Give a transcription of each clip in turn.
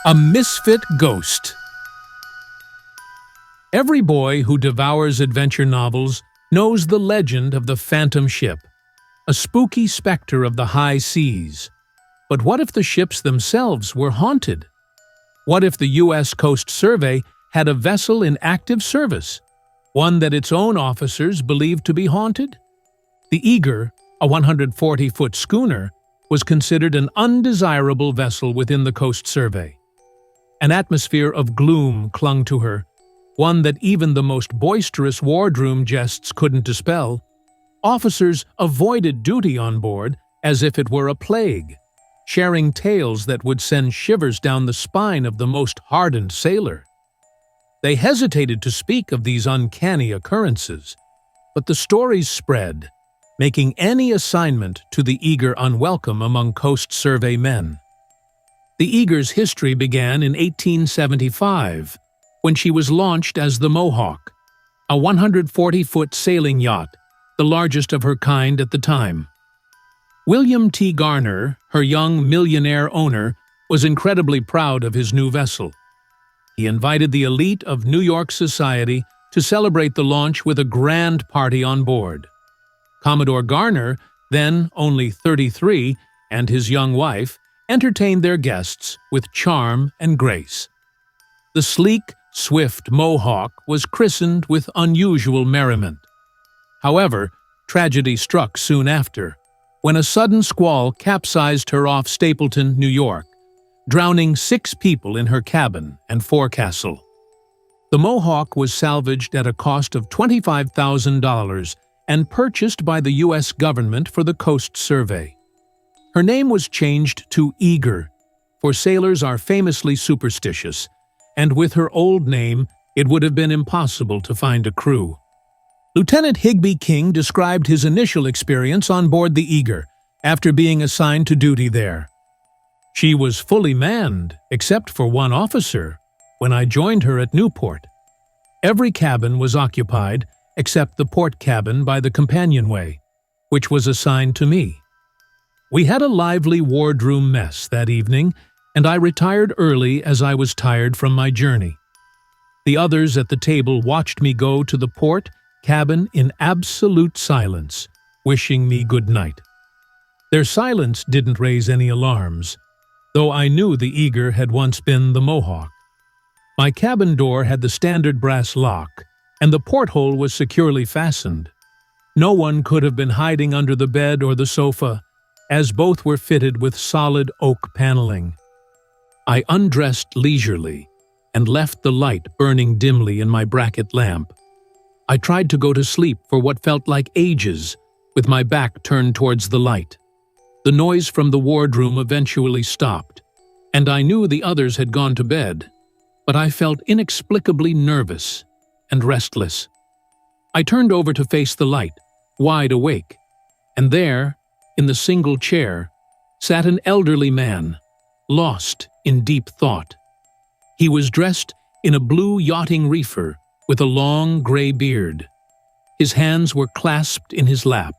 A Misfit Ghost. Every boy who devours adventure novels knows the legend of the Phantom Ship, a spooky specter of the high seas. But what if the ships themselves were haunted? What if the U.S. Coast Survey had a vessel in active service, one that its own officers believed to be haunted? The Eagre, a 140-foot schooner, was considered an undesirable vessel within the Coast Survey. An atmosphere of gloom clung to her, one that even the most boisterous wardroom jests couldn't dispel. Officers avoided duty on board as if it were a plague, sharing tales that would send shivers down the spine of the most hardened sailor. They hesitated to speak of these uncanny occurrences, but the stories spread, making any assignment to the Eagre unwelcome among Coast Survey men. The Eagre's history began in 1875, when she was launched as the Mohawk, a 140-foot sailing yacht, the largest of her kind at the time. William T. Garner, her young millionaire owner, was incredibly proud of his new vessel. He invited the elite of New York society to celebrate the launch with a grand party on board. Commodore Garner, then only 33, and his young wife, entertained their guests with charm and grace. The sleek, swift Mohawk was christened with unusual merriment. However, tragedy struck soon after, when a sudden squall capsized her off Stapleton, New York, drowning 6 people in her cabin and forecastle. The Mohawk was salvaged at a cost of $25,000 and purchased by the U.S. government for the Coast Survey. Her name was changed to Eagre, for sailors are famously superstitious, and with her old name, it would have been impossible to find a crew. Lieutenant Higby King described his initial experience on board the Eagre after being assigned to duty there. She was fully manned, except for one officer, when I joined her at Newport. Every cabin was occupied, except the port cabin by the companionway, which was assigned to me. We had a lively wardroom mess that evening, and I retired early as I was tired from my journey. The others at the table watched me go to the port cabin in absolute silence, wishing me good night. Their silence didn't raise any alarms, though I knew the Eagre had once been the Mohawk. My cabin door had the standard brass lock, and the porthole was securely fastened. No one could have been hiding under the bed or the sofa, as both were fitted with solid oak paneling. I undressed leisurely and left the light burning dimly in my bracket lamp. I tried to go to sleep for what felt like ages, with my back turned towards the light. The noise from the wardroom eventually stopped, and I knew the others had gone to bed, but I felt inexplicably nervous and restless. I turned over to face the light, wide awake, and there, in the single chair, sat an elderly man, lost in deep thought. He was dressed in a blue yachting reefer with a long gray beard. His hands were clasped in his lap,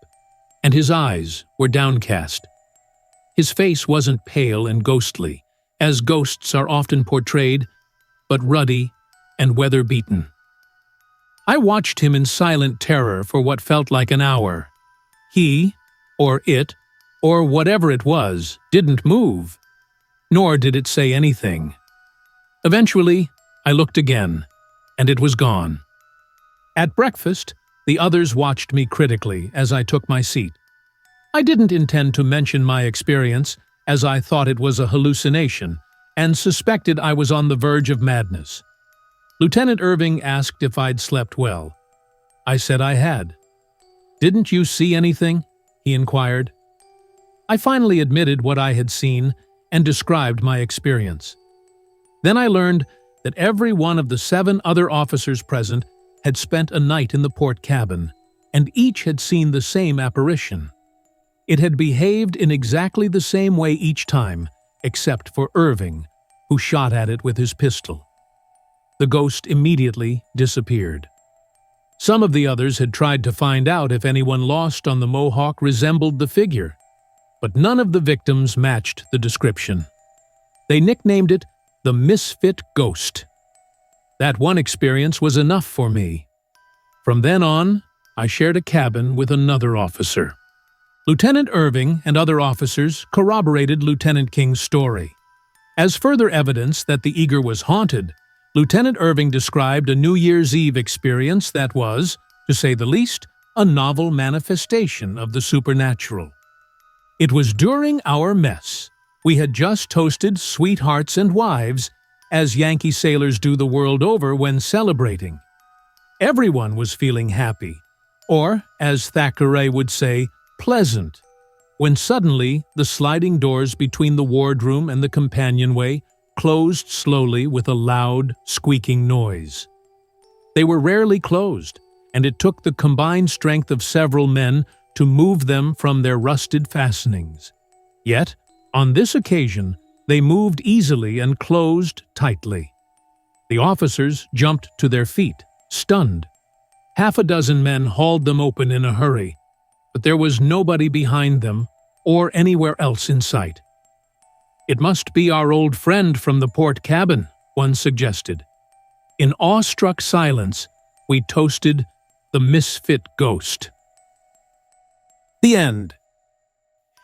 and his eyes were downcast. His face wasn't pale and ghostly, as ghosts are often portrayed, but ruddy and weather-beaten. I watched him in silent terror for what felt like an hour. He, or it, or whatever it was, didn't move, nor did it say anything. Eventually, I looked again, and it was gone. At breakfast, the others watched me critically as I took my seat. I didn't intend to mention my experience, as I thought it was a hallucination, and suspected I was on the verge of madness. Lieutenant Irving asked if I'd slept well. I said I had. "Didn't you see anything?" he inquired. I finally admitted what I had seen and described my experience. Then I learned that every one of the 7 other officers present had spent a night in the port cabin, and each had seen the same apparition. It had behaved in exactly the same way each time, except for Irving, who shot at it with his pistol. The ghost immediately disappeared. Some of the others had tried to find out if anyone lost on the Mohawk resembled the figure, but none of the victims matched the description. They nicknamed it the Misfit Ghost. That one experience was enough for me. From then on, I shared a cabin with another officer. Lieutenant Irving and other officers corroborated Lieutenant King's story. As further evidence that the Eagre was haunted, Lieutenant Irving described a New Year's Eve experience that was, to say the least, a novel manifestation of the supernatural. It was during our mess. We had just toasted sweethearts and wives, as Yankee sailors do the world over when celebrating. Everyone was feeling happy, or, as Thackeray would say, pleasant, when suddenly the sliding doors between the wardroom and the companionway closed slowly with a loud, squeaking noise. They were rarely closed, and it took the combined strength of several men to move them from their rusted fastenings. Yet, on this occasion, they moved easily and closed tightly. The officers jumped to their feet, stunned. Half a dozen men hauled them open in a hurry, but there was nobody behind them or anywhere else in sight. "It must be our old friend from the port cabin," one suggested. In awestruck silence, we toasted the Misfit Ghost. The end.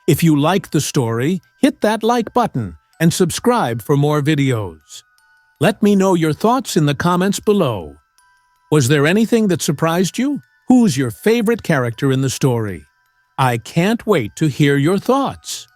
If you like the story, hit that like button and subscribe for more videos. Let me know your thoughts in the comments below. Was there anything that surprised you? Who's your favorite character in the story? I can't wait to hear your thoughts.